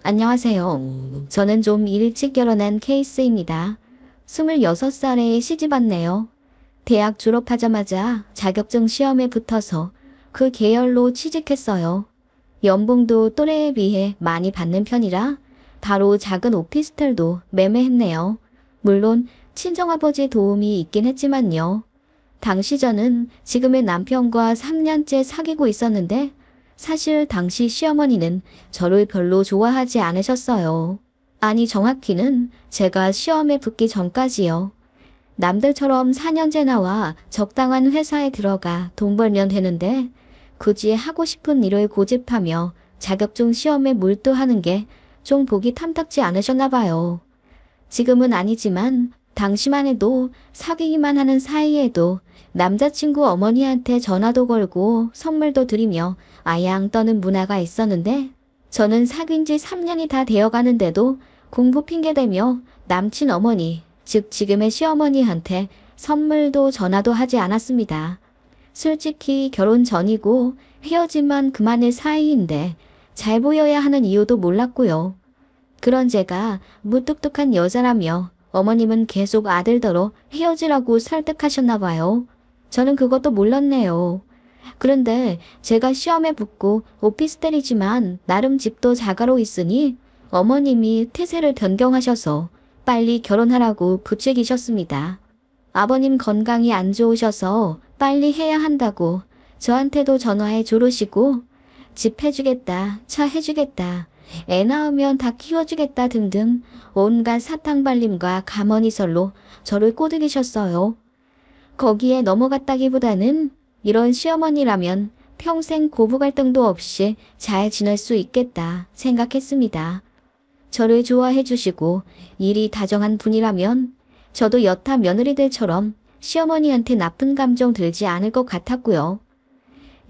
안녕하세요. 저는 좀 일찍 결혼한 케이스입니다. 26살에 시집 왔네요. 대학 졸업하자마자 자격증 시험에 붙어서 그 계열로 취직했어요. 연봉도 또래에 비해 많이 받는 편이라 바로 작은 오피스텔도 매매했네요. 물론 친정아버지 도움이 있긴 했지만요. 당시 저는 지금의 남편과 3년째 사귀고 있었는데 사실 당시 시어머니는 저를 별로 좋아하지 않으셨어요. 아니 정확히는 제가 시험에 붙기 전까지요. 남들처럼 4년제 나와 적당한 회사에 들어가 돈 벌면 되는데 굳이 하고 싶은 일을 고집하며 자격증 시험에 몰두하는 게 좀 보기 탐탁지 않으셨나 봐요. 지금은 아니지만 당시만 해도 사귀기만 하는 사이에도 남자친구 어머니한테 전화도 걸고 선물도 드리며 아양 떠는 문화가 있었는데 저는 사귄 지 3년이 다 되어가는데도 공부 핑계대며 남친 어머니, 즉 지금의 시어머니한테 선물도 전화도 하지 않았습니다. 솔직히 결혼 전이고 헤어짐만 그만의 사이인데 잘 보여야 하는 이유도 몰랐고요. 그런 제가 무뚝뚝한 여자라며 어머님은 계속 아들더러 헤어지라고 설득하셨나 봐요. 저는 그것도 몰랐네요. 그런데 제가 시험에 붙고 오피스텔이지만 나름 집도 자가로 있으니 어머님이 태세를 변경하셔서 빨리 결혼하라고 부추기셨습니다. 아버님 건강이 안 좋으셔서 빨리 해야 한다고 저한테도 전화해 조르시고 집 해주겠다, 차 해주겠다, 애 낳으면 다 키워주겠다 등등 온갖 사탕발림과 가머니설로 저를 꼬드기셨어요. 거기에 넘어갔다기보다는 이런 시어머니라면 평생 고부 갈등도 없이 잘 지낼 수 있겠다 생각했습니다. 저를 좋아해 주시고 일이 다정한 분이라면 저도 여타 며느리들처럼 시어머니한테 나쁜 감정 들지 않을 것 같았고요.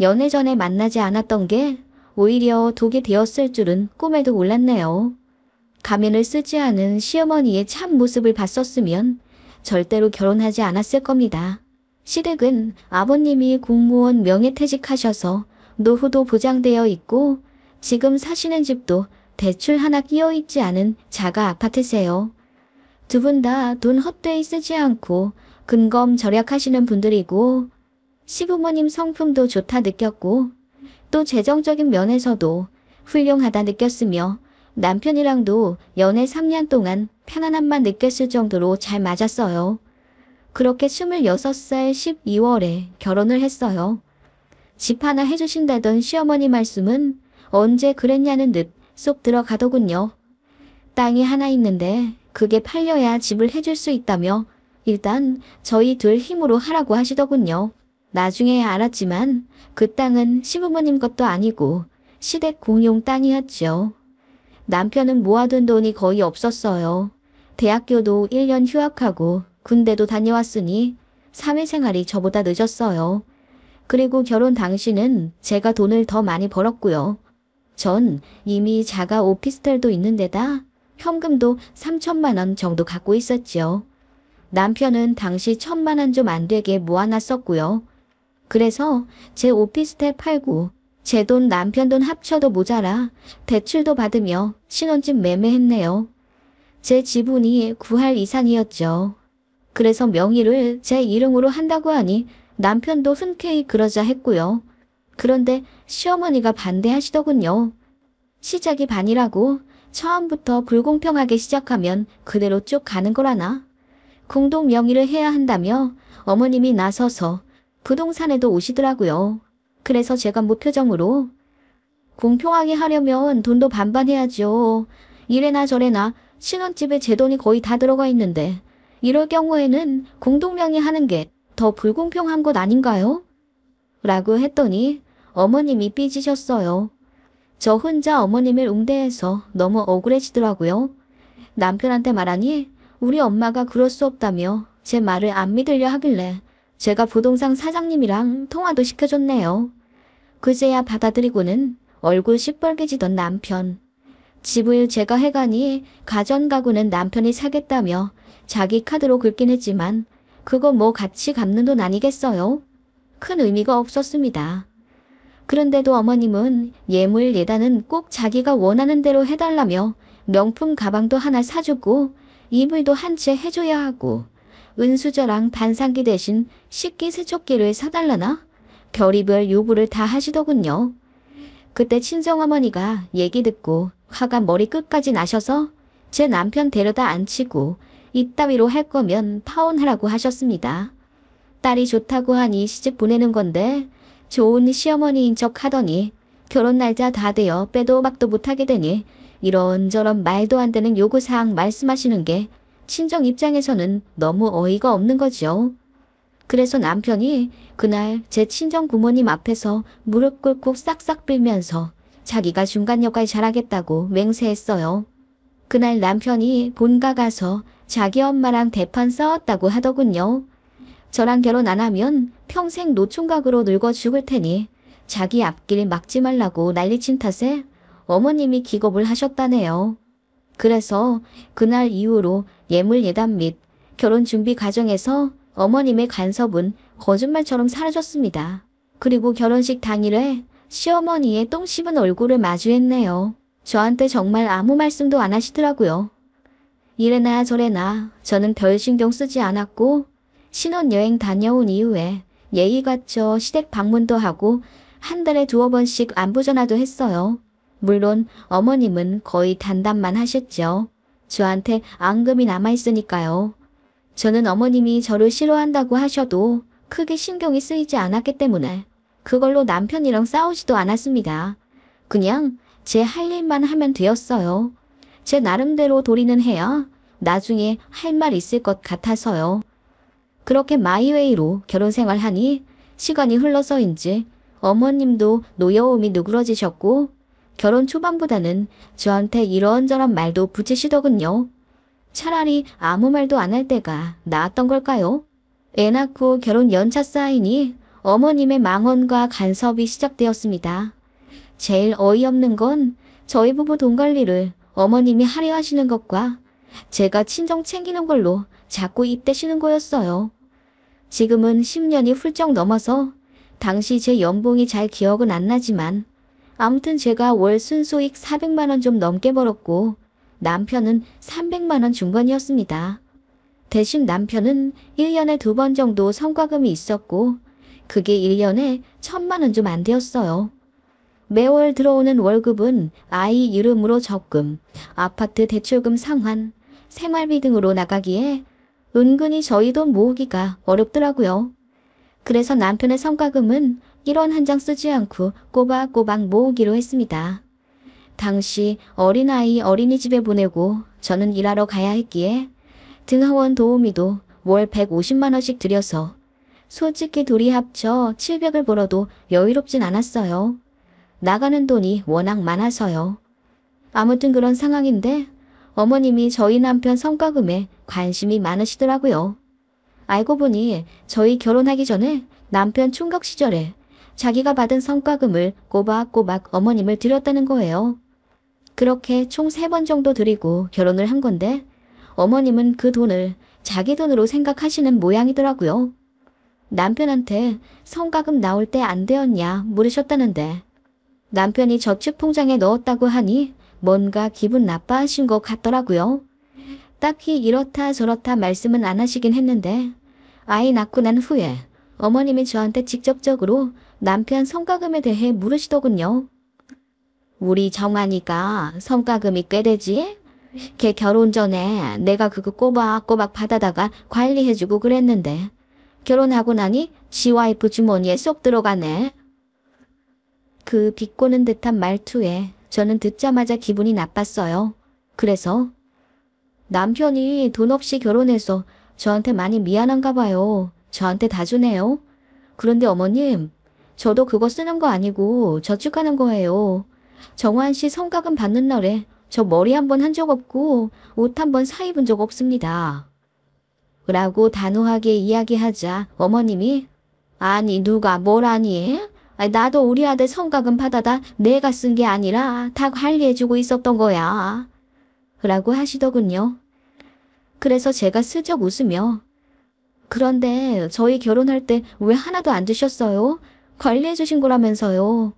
연애 전에 만나지 않았던 게 오히려 독이 되었을 줄은 꿈에도 몰랐네요. 가면을 쓰지 않은 시어머니의 참 모습을 봤었으면 절대로 결혼하지 않았을 겁니다. 시댁은 아버님이 공무원 명예퇴직하셔서 노후도 보장되어 있고 지금 사시는 집도 대출 하나 끼어 있지 않은 자가 아파트세요. 두 분 다 돈 헛되이 쓰지 않고 근검 절약하시는 분들이고 시부모님 성품도 좋다 느꼈고 또 재정적인 면에서도 훌륭하다 느꼈으며 남편이랑도 연애 3년 동안 편안함만 느꼈을 정도로 잘 맞았어요. 그렇게 26살 12월에 결혼을 했어요. 집 하나 해주신다던 시어머니 말씀은 언제 그랬냐는 듯 쏙 들어가더군요. 땅이 하나 있는데 그게 팔려야 집을 해줄 수 있다며 일단 저희 둘 힘으로 하라고 하시더군요. 나중에 알았지만 그 땅은 시부모님 것도 아니고 시댁 공용 땅이었죠. 남편은 모아둔 돈이 거의 없었어요. 대학교도 1년 휴학하고 군대도 다녀왔으니 사회생활이 저보다 늦었어요. 그리고 결혼 당시는 제가 돈을 더 많이 벌었고요. 전 이미 자가 오피스텔도 있는 데다 현금도 3천만 원 정도 갖고 있었죠. 남편은 당시 1,000만 원 좀 안 되게 모아놨었고요. 그래서 제 오피스텔 팔고 제 돈 남편 돈 합쳐도 모자라 대출도 받으며 신혼집 매매했네요. 제 지분이 9할 이상이었죠. 그래서 명의를 제 이름으로 한다고 하니 남편도 흔쾌히 그러자 했고요. 그런데 시어머니가 반대하시더군요. 시작이 반이라고 처음부터 불공평하게 시작하면 그대로 쭉 가는 거라나. 공동 명의를 해야 한다며 어머님이 나서서 부동산에도 오시더라고요. 그래서 제가 무표정으로 공평하게 하려면 돈도 반반 해야죠. 이래나 저래나 신혼집에 제 돈이 거의 다 들어가 있는데 이럴 경우에는 공동 명의 하는 게 더 불공평한 것 아닌가요? 라고 했더니 어머님이 삐지셨어요. 저 혼자 어머님을 웅대해서 너무 억울해지더라고요. 남편한테 말하니 우리 엄마가 그럴 수 없다며 제 말을 안 믿으려 하길래 제가 부동산 사장님이랑 통화도 시켜줬네요. 그제야 받아들이고는 얼굴 시뻘개지던 남편. 집을 제가 해가니 가전가구는 남편이 사겠다며 자기 카드로 긁긴 했지만 그거 뭐 같이 갚는 돈 아니겠어요? 큰 의미가 없었습니다. 그런데도 어머님은 예물 예단은 꼭 자기가 원하는 대로 해달라며 명품 가방도 하나 사주고 이불도 한 채 해줘야 하고 은수저랑 단상기 대신 식기세척기를 사달라나 별의별 요구를 다 하시더군요. 그때 친정어머니가 얘기 듣고 화가 머리 끝까지 나셔서 제 남편 데려다 앉히고 이따위로 할 거면 파혼하라고 하셨습니다. 딸이 좋다고 하니 시집 보내는 건데 좋은 시어머니인 척 하더니 결혼 날짜 다 되어 빼도 박도 못하게 되니 이런저런 말도 안 되는 요구사항 말씀하시는 게 친정 입장에서는 너무 어이가 없는 거죠. 그래서 남편이 그날 제 친정 부모님 앞에서 무릎 꿇고 싹싹 빌면서 자기가 중간 역할 잘하겠다고 맹세했어요. 그날 남편이 본가 가서 자기 엄마랑 대판 싸웠다고 하더군요. 저랑 결혼 안 하면 평생 노총각으로 늙어 죽을 테니 자기 앞길 막지 말라고 난리친 탓에 어머님이 기겁을 하셨다네요. 그래서 그날 이후로 예물 예단 및 결혼 준비 과정에서 어머님의 간섭은 거짓말처럼 사라졌습니다. 그리고 결혼식 당일에 시어머니의 똥 씹은 얼굴을 마주했네요. 저한테 정말 아무 말씀도 안 하시더라고요. 이래나 저래나 저는 별 신경 쓰지 않았고 신혼여행 다녀온 이후에 예의 갖춰 시댁 방문도 하고 한 달에 2-3번씩 안부 전화도 했어요. 물론 어머님은 거의 단답만 하셨죠. 저한테 앙금이 남아있으니까요. 저는 어머님이 저를 싫어한다고 하셔도 크게 신경이 쓰이지 않았기 때문에 그걸로 남편이랑 싸우지도 않았습니다. 그냥 제 할 일만 하면 되었어요. 제 나름대로 도리는 해야 나중에 할 말 있을 것 같아서요. 그렇게 마이웨이로 결혼 생활하니 시간이 흘러서인지 어머님도 노여움이 누그러지셨고 결혼 초반보다는 저한테 이런저런 말도 붙이시더군요. 차라리 아무 말도 안 할 때가 나았던 걸까요? 애 낳고 결혼 연차 쌓이니 어머님의 망언과 간섭이 시작되었습니다. 제일 어이없는 건 저희 부부 돈 관리를 어머님이 하려 하시는 것과 제가 친정 챙기는 걸로 자꾸 입대시는 거였어요. 지금은 10년이 훌쩍 넘어서 당시 제 연봉이 잘 기억은 안 나지만 아무튼 제가 월 순수익 400만 원 좀 넘게 벌었고 남편은 300만 원 중반이었습니다. 대신 남편은 1년에 2번 정도 성과금이 있었고 그게 1년에 1000만 원 좀 안 되었어요. 매월 들어오는 월급은 아이 이름으로 적금, 아파트 대출금 상환, 생활비 등으로 나가기에 은근히 저희 돈 모으기가 어렵더라고요. 그래서 남편의 성과금은 1원 한 장 쓰지 않고 꼬박꼬박 모으기로 했습니다. 당시 어린아이 어린이집에 보내고 저는 일하러 가야 했기에 등하원 도우미도 월 150만 원씩 들여서 솔직히 둘이 합쳐 700을 벌어도 여유롭진 않았어요. 나가는 돈이 워낙 많아서요. 아무튼 그런 상황인데 어머님이 저희 남편 성과금에 관심이 많으시더라고요. 알고 보니 저희 결혼하기 전에 남편 총각 시절에 자기가 받은 성과금을 꼬박꼬박 어머님을 드렸다는 거예요. 그렇게 총 3번 정도 드리고 결혼을 한 건데 어머님은 그 돈을 자기 돈으로 생각하시는 모양이더라고요. 남편한테 성과금 나올 때 안 되었냐 물으셨다는데 남편이 저축통장에 넣었다고 하니 뭔가 기분 나빠하신 것 같더라고요. 딱히 이렇다 저렇다 말씀은 안 하시긴 했는데 아이 낳고 난 후에 어머님이 저한테 직접적으로 남편 성과금에 대해 물으시더군요. 우리 정한이가 성과금이 꽤 되지? 걔 결혼 전에 내가 그거 꼬박꼬박 받아다가 관리해주고 그랬는데 결혼하고 나니 지 와이프 주머니에 쏙 들어가네. 그 비꼬는 듯한 말투에 저는 듣자마자 기분이 나빴어요. 그래서 남편이 돈 없이 결혼해서 저한테 많이 미안한가 봐요. 저한테 다 주네요. 그런데 어머님, 저도 그거 쓰는 거 아니고 저축하는 거예요. 정환 씨 성과금 받는 날에 저 머리 한 번 한 적 없고 옷 한 번 사 입은 적 없습니다. 라고 단호하게 이야기하자 어머님이 아니 누가 뭘 아니? 나도 우리 아들 성과금 받아다 내가 쓴 게 아니라 다 관리해주고 있었던 거야. 라고 하시더군요. 그래서 제가 슬쩍 웃으며 그런데 저희 결혼할 때 왜 하나도 안 주셨어요? 관리해 주신 거라면서요.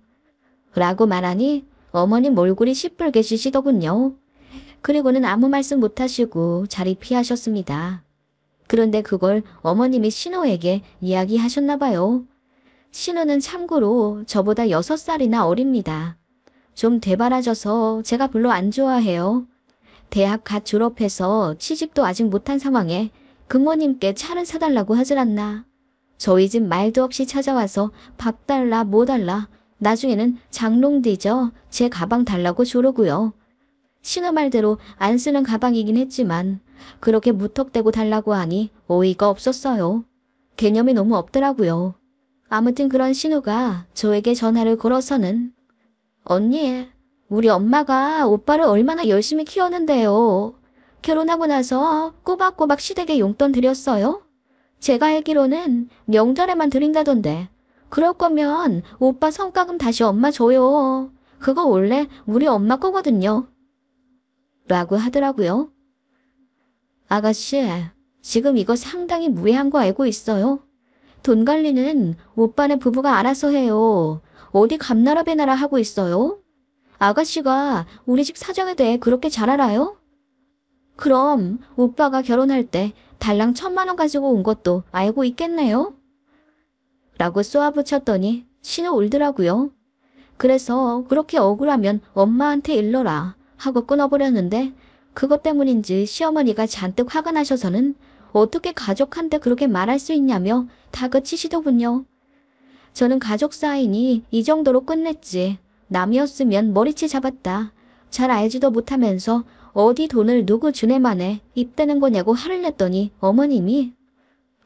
라고 말하니 어머님 얼굴이 시뻘게 지시더군요. 그리고는 아무 말씀 못하시고 자리 피하셨습니다. 그런데 그걸 어머님이 신우에게 이야기하셨나 봐요. 신우는 참고로 저보다 6살이나 어립니다. 좀 되바라져서 제가 별로 안 좋아해요. 대학 갓 졸업해서 취직도 아직 못한 상황에 금모님께 차를 사달라고 하질 않나. 저희 집 말도 없이 찾아와서 밥 달라 뭐 달라. 나중에는 장롱 뒤져 제 가방 달라고 조르고요. 신우 말대로 안 쓰는 가방이긴 했지만 그렇게 무턱대고 달라고 하니 어이가 없었어요. 개념이 너무 없더라고요. 아무튼 그런 신우가 저에게 전화를 걸어서는 언니, 우리 엄마가 오빠를 얼마나 열심히 키웠는데요. 결혼하고 나서 꼬박꼬박 시댁에 용돈 드렸어요? 제가 알기로는 명절에만 드린다던데. 그럴 거면 오빠 성과금 다시 엄마 줘요. 그거 원래 우리 엄마 거거든요. 라고 하더라고요. 아가씨, 지금 이거 상당히 무례한 거 알고 있어요? 돈 관리는 오빠네 부부가 알아서 해요. 어디 감나라 배나라 하고 있어요? 아가씨가 우리 집 사정에 대해 그렇게 잘 알아요? 그럼 오빠가 결혼할 때 달랑 1,000만 원 가지고 온 것도 알고 있겠네요? 라고 쏘아붙였더니 신우 울더라고요. 그래서 그렇게 억울하면 엄마한테 일러라 하고 끊어버렸는데 그것 때문인지 시어머니가 잔뜩 화가 나셔서는 어떻게 가족한테 그렇게 말할 수 있냐며 다그치시더군요. 저는 가족 사이니 이 정도로 끝냈지. 남이었으면 머리채 잡았다. 잘 알지도 못하면서 어디 돈을 누구 주네만에 입대는 거냐고 화를 냈더니 어머님이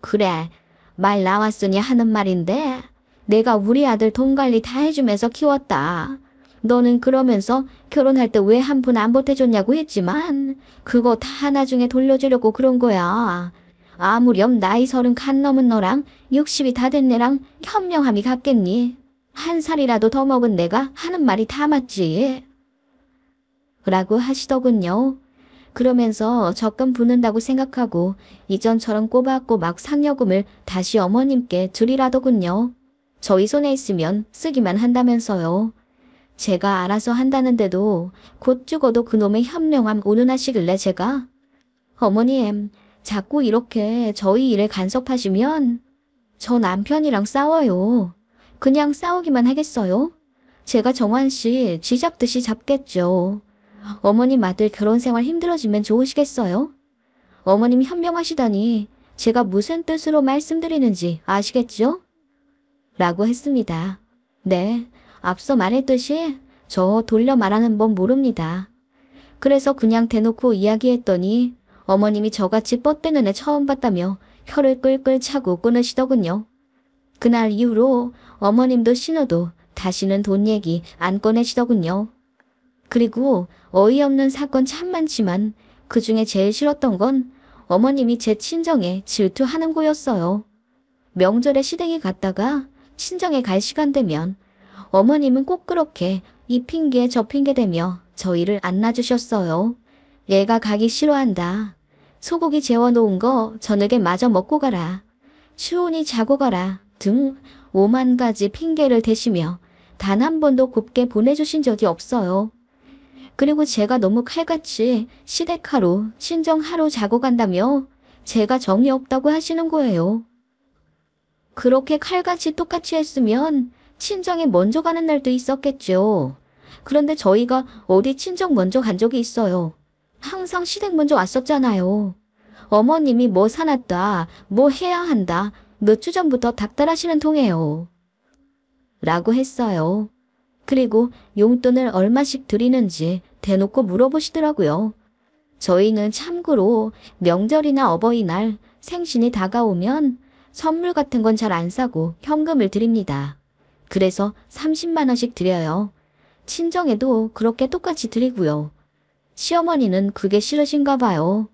그래, 말 나왔으니 하는 말인데 내가 우리 아들 돈 관리 다 해주면서 키웠다. 너는 그러면서 결혼할 때 왜 한 푼 안 보태줬냐고 했지만 그거 다 나중에 돌려주려고 그런 거야. 아무렴 나이 30 간 넘은 너랑 60이 다 된 내랑 현명함이 같겠니? 한 살이라도 더 먹은 내가 하는 말이 다 맞지. 라고 하시더군요. 그러면서 적금 붓는다고 생각하고 이전처럼 꼬박꼬박 상여금을 다시 어머님께 드리라더군요. 저희 손에 있으면 쓰기만 한다면서요. 제가 알아서 한다는데도 곧 죽어도 그놈의 현명함 운운하시길래 제가 어머님 자꾸 이렇게 저희 일에 간섭하시면 저 남편이랑 싸워요. 그냥 싸우기만 하겠어요? 제가 정환씨 쥐잡듯이 잡겠죠. 어머님 아들 결혼 생활 힘들어지면 좋으시겠어요? 어머님 현명하시다니 제가 무슨 뜻으로 말씀드리는지 아시겠죠? 라고 했습니다. 네, 앞서 말했듯이 저 돌려 말하는 법 모릅니다. 그래서 그냥 대놓고 이야기했더니 어머님이 저같이 뻗대는 애 처음 봤다며 혀를 끌끌 차고 끊으시더군요. 그날 이후로 어머님도 신우도 다시는 돈 얘기 안 꺼내시더군요. 그리고 어이없는 사건 참 많지만 그중에 제일 싫었던 건 어머님이 제 친정에 질투하는 거였어요. 명절에 시댁에 갔다가 친정에 갈 시간 되면 어머님은 꼭 그렇게 이 핑계 저 핑계 대며 저희를 안 놔주셨어요. 얘가 가기 싫어한다. 소고기 재워놓은 거 저녁에 마저 먹고 가라. 추운이 자고 가라 등 5만 가지 핑계를 대시며 단 한 번도 곱게 보내주신 적이 없어요. 그리고 제가 너무 칼같이 시댁 하루, 친정 하루 자고 간다며 제가 정이 없다고 하시는 거예요. 그렇게 칼같이 똑같이 했으면 친정에 먼저 가는 날도 있었겠죠. 그런데 저희가 어디 친정 먼저 간 적이 있어요. 항상 시댁 먼저 왔었잖아요. 어머님이 뭐 사놨다, 뭐 해야 한다, 몇 주 전부터 닥달하시는 통이에요. 라고 했어요. 그리고 용돈을 얼마씩 드리는지 대놓고 물어보시더라고요. 저희는 참고로 명절이나 어버이날, 생신이 다가오면 선물 같은 건 잘 안 사고 현금을 드립니다. 그래서 30만 원씩 드려요. 친정에도 그렇게 똑같이 드리고요. 시어머니는 그게 싫으신가 봐요.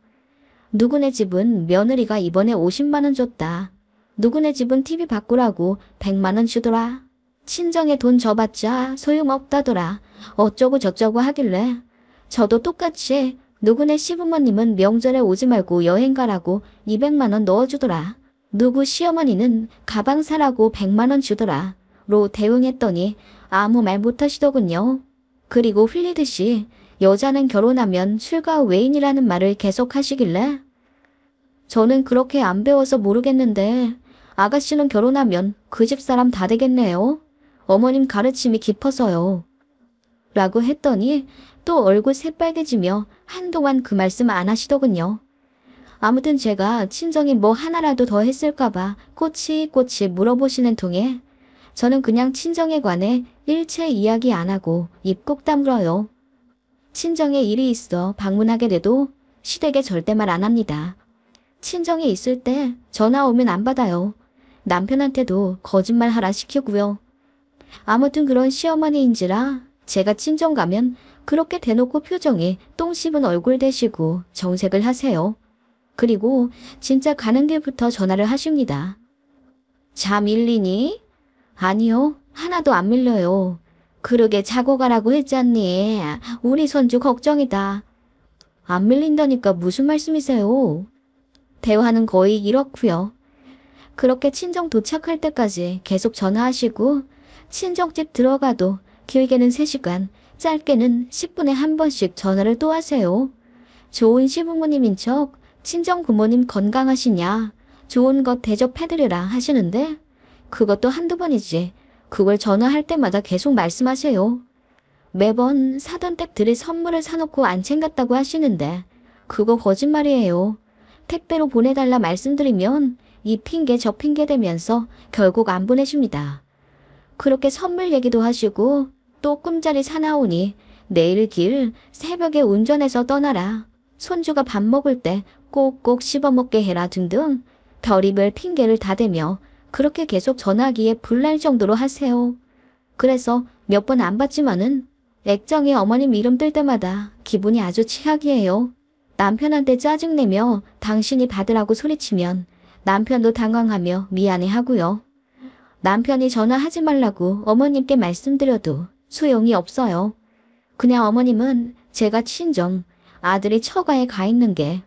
누구네 집은 며느리가 이번에 50만 원 줬다. 누구네 집은 TV 바꾸라고 100만 원 주더라. 친정에 돈 줘봤자 소용없다더라. 어쩌고 저쩌고 하길래 저도 똑같이 누구네 시부모님은 명절에 오지 말고 여행 가라고 200만 원 넣어주더라. 누구 시어머니는 가방 사라고 100만 원 주더라. 로 대응했더니 아무 말 못하시더군요. 그리고 흘리듯이 여자는 결혼하면 출가 외인이라는 말을 계속 하시길래 저는 그렇게 안 배워서 모르겠는데 아가씨는 결혼하면 그 집 사람 다 되겠네요. 어머님 가르침이 깊어서요. 라고 했더니 또 얼굴 새빨개지며 한동안 그 말씀 안 하시더군요. 아무튼 제가 친정이 뭐 하나라도 더 했을까봐 꼬치꼬치 물어보시는 통에 저는 그냥 친정에 관해 일체 이야기 안 하고 입 꼭 다물어요. 친정에 일이 있어 방문하게 돼도 시댁에 절대 말 안 합니다. 친정에 있을 때 전화 오면 안 받아요. 남편한테도 거짓말 하라 시키고요. 아무튼 그런 시어머니인지라 제가 친정 가면 그렇게 대놓고 표정이 똥 씹은 얼굴 대시고 정색을 하세요. 그리고 진짜 가는 길부터 전화를 하십니다. 자 밀리니? 아니요. 하나도 안 밀려요. 그러게 자고 가라고 했잖니. 우리 손주 걱정이다. 안 밀린다니까 무슨 말씀이세요? 대화는 거의 이렇고요. 그렇게 친정 도착할 때까지 계속 전화하시고 친정집 들어가도 길게는 3시간, 짧게는 10분에 한 번씩 전화를 또 하세요. 좋은 시부모님인 척 친정 부모님 건강하시냐, 좋은 것 대접해드리라 하시는데 그것도 한두 번이지. 그걸 전화할 때마다 계속 말씀하세요. 매번 사돈 댁들이 선물을 사놓고 안 챙겼다고 하시는데 그거 거짓말이에요. 택배로 보내달라 말씀드리면 이 핑계 저 핑계 대면서 결국 안 보내십니다. 그렇게 선물 얘기도 하시고 또 꿈자리 사나오니 내일 길 새벽에 운전해서 떠나라. 손주가 밥 먹을 때 꼭꼭 씹어먹게 해라 등등 별의별 핑계를 다 대며 그렇게 계속 전화기에 불날 정도로 하세요. 그래서 몇 번 안 받지만은 액정에 어머님 이름 뜰 때마다 기분이 아주 최악이에요. 남편한테 짜증내며 당신이 받으라고 소리치면 남편도 당황하며 미안해하고요. 남편이 전화하지 말라고 어머님께 말씀드려도 소용이 없어요. 그냥 어머님은 제가 친정 아들이 처가에 가 있는 게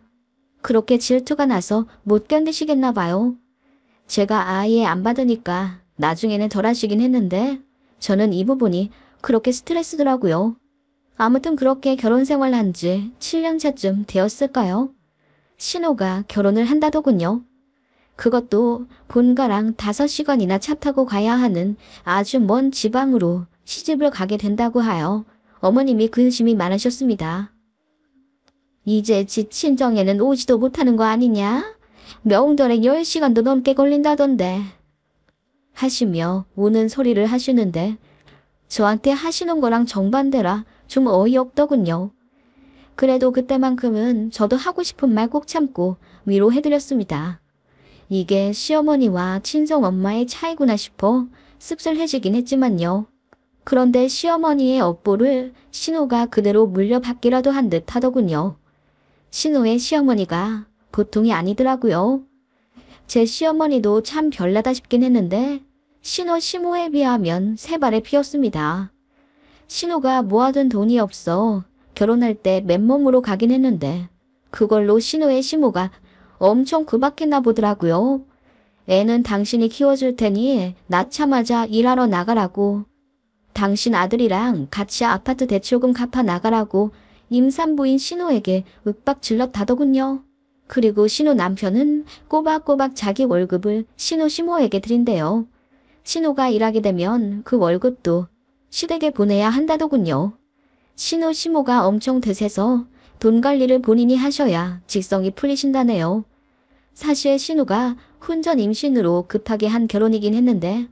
그렇게 질투가 나서 못 견디시겠나 봐요. 제가 아예 안 받으니까 나중에는 덜 하시긴 했는데 저는 이 부분이 그렇게 스트레스더라고요. 아무튼 그렇게 결혼 생활한 지 7년 차쯤 되었을까요? 신호가 결혼을 한다더군요. 그것도 본가랑 5시간이나 차 타고 가야 하는 아주 먼 지방으로 시집을 가게 된다고 하여 어머님이 근심이 많으셨습니다. 이제 지 친정에는 오지도 못하는 거 아니냐? 명절에 10시간도 넘게 걸린다던데. 하시며 우는 소리를 하시는데 저한테 하시는 거랑 정반대라 좀 어이없더군요. 그래도 그때만큼은 저도 하고 싶은 말 꼭 참고 위로해드렸습니다. 이게 시어머니와 친정엄마의 차이구나 싶어 씁쓸해지긴 했지만요. 그런데 시어머니의 업보를 신호가 그대로 물려받기라도 한 듯 하더군요. 신호의 시어머니가 보통이 아니더라고요. 제 시어머니도 참 별나다 싶긴 했는데 신호 시모에 비하면 세 발에 피었습니다. 신호가 모아둔 돈이 없어 결혼할 때 맨몸으로 가긴 했는데 그걸로 신호의 시모가 엄청 구박했나 보더라고요. 애는 당신이 키워줄 테니 낳자마자 일하러 나가라고. 당신 아들이랑 같이 아파트 대출금 갚아 나가라고 임산부인 신호에게 윽박 질렀다더군요. 그리고 신호 남편은 꼬박꼬박 자기 월급을 신호 시모에게 드린대요. 신호가 일하게 되면 그 월급도 시댁에 보내야 한다더군요. 신호 시모가 엄청 드세서 돈 관리를 본인이 하셔야 직성이 풀리신다네요. 사실 신호가 혼전 임신으로 급하게 한 결혼이긴 했는데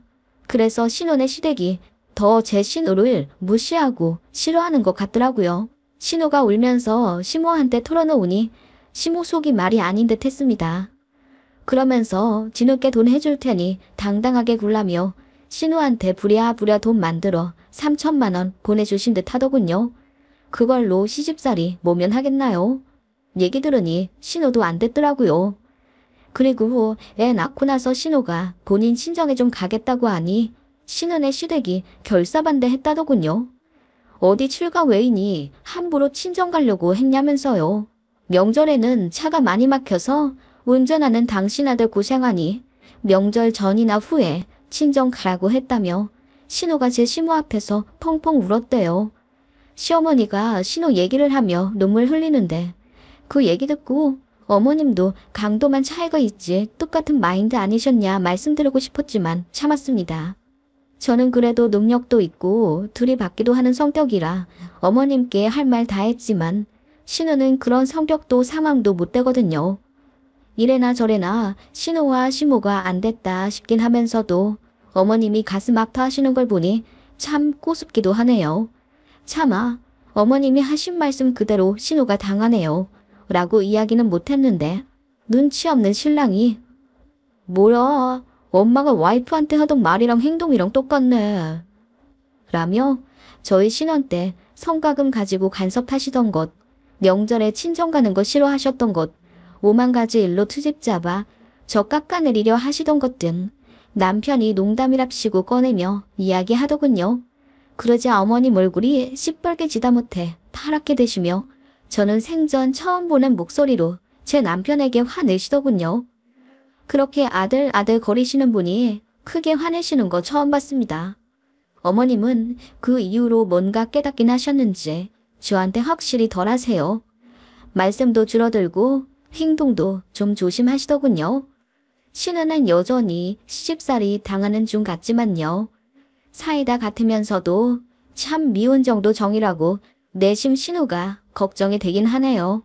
그래서 신호네 시댁이 더 제 신호를 무시하고 싫어하는 것 같더라고요. 신호가 울면서 시모한테 털어놓으니 시모 속이 말이 아닌 듯 했습니다. 그러면서 뒤늦게 돈 해줄 테니 당당하게 굴라며 신우한테 부랴부랴 돈 만들어 3천만 원 보내주신 듯 하더군요. 그걸로 시집살이 뭐면 하겠나요? 얘기 들으니 신우도 안 됐더라고요. 그리고 애 낳고 나서 신우가 본인 친정에 좀 가겠다고 하니 신은의 시댁이 결사반대했다더군요. 어디 출가 외인이 함부로 친정 가려고 했냐면서요. 명절에는 차가 많이 막혀서 운전하는 당신 아들 고생하니 명절 전이나 후에 친정 가라고 했다며 신우가 제 시모 앞에서 펑펑 울었대요. 시어머니가 신우 얘기를 하며 눈물 흘리는데 그 얘기 듣고 어머님도 강도만 차이가 있지 똑같은 마인드 아니셨냐 말씀드리고 싶었지만 참았습니다. 저는 그래도 능력도 있고 들이받기도 하는 성격이라 어머님께 할 말 다 했지만 신우는 그런 성격도 상황도 못 되거든요. 이래나 저래나 신우와 시모가 안 됐다 싶긴 하면서도 어머님이 가슴 아파하시는 걸 보니 참 꼬숩기도 하네요. 차마 어머님이 하신 말씀 그대로 신우가 당하네요. 라고 이야기는 못했는데 눈치 없는 신랑이 뭐야 엄마가 와이프한테 하던 말이랑 행동이랑 똑같네. 라며 저희 신혼 때 성과금 가지고 간섭하시던 것, 명절에 친정 가는 거 싫어하셨던 것, 5만 가지 일로 트집 잡아 저 깎아내리려 하시던 것 등 남편이 농담이랍시고 꺼내며 이야기하더군요. 그러자 어머님 얼굴이 시뻘개지다 못해 파랗게 되시며 저는 생전 처음 보는 목소리로 제 남편에게 화내시더군요. 그렇게 아들 거리시는 분이 크게 화내시는 거 처음 봤습니다. 어머님은 그 이후로 뭔가 깨닫긴 하셨는지 저한테 확실히 덜 하세요. 말씀도 줄어들고 행동도 좀 조심하시더군요. 신우는 여전히 시집살이 당하는 중 같지만요. 사이다 같으면서도 참 미운 정도 정이라고 내심 신우가 걱정이 되긴 하네요.